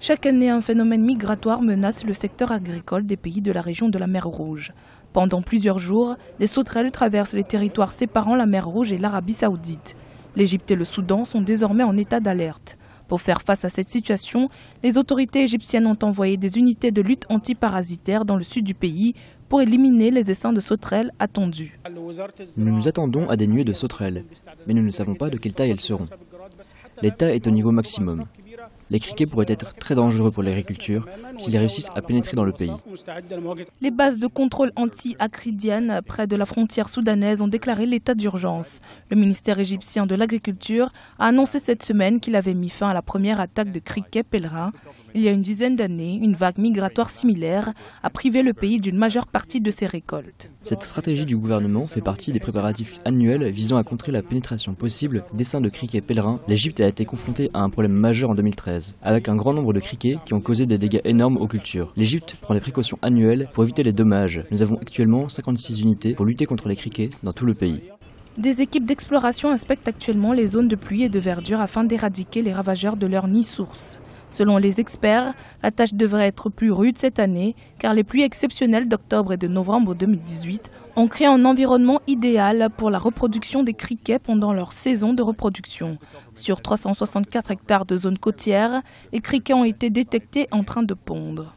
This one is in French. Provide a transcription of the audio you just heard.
Chaque année, un phénomène migratoire menace le secteur agricole des pays de la région de la mer Rouge. Pendant plusieurs jours, des sauterelles traversent les territoires séparant la mer Rouge et l'Arabie Saoudite. L'Égypte et le Soudan sont désormais en état d'alerte. Pour faire face à cette situation, les autorités égyptiennes ont envoyé des unités de lutte antiparasitaire dans le sud du pays pour éliminer les essaims de sauterelles attendus. Nous nous attendons à des nuées de sauterelles, mais nous ne savons pas de quelle taille elles seront. L'état est au niveau maximum. Les criquets pourraient être très dangereux pour l'agriculture s'ils réussissent à pénétrer dans le pays. Les bases de contrôle anti-acridiennes près de la frontière soudanaise ont déclaré l'état d'urgence. Le ministère égyptien de l'Agriculture a annoncé cette semaine qu'il avait mis fin à la première attaque de criquets pèlerins. Il y a une dizaine d'années, une vague migratoire similaire a privé le pays d'une majeure partie de ses récoltes. Cette stratégie du gouvernement fait partie des préparatifs annuels visant à contrer la pénétration possible d'essaims de criquets pèlerins. L'Égypte a été confrontée à un problème majeur en 2013, avec un grand nombre de criquets qui ont causé des dégâts énormes aux cultures. L'Égypte prend des précautions annuelles pour éviter les dommages. Nous avons actuellement 56 unités pour lutter contre les criquets dans tout le pays. Des équipes d'exploration inspectent actuellement les zones de pluie et de verdure afin d'éradiquer les ravageurs de leur nid-source. Selon les experts, la tâche devrait être plus rude cette année car les pluies exceptionnelles d'octobre et de novembre 2018 ont créé un environnement idéal pour la reproduction des criquets pendant leur saison de reproduction. Sur 364 hectares de zones côtières, les criquets ont été détectés en train de pondre.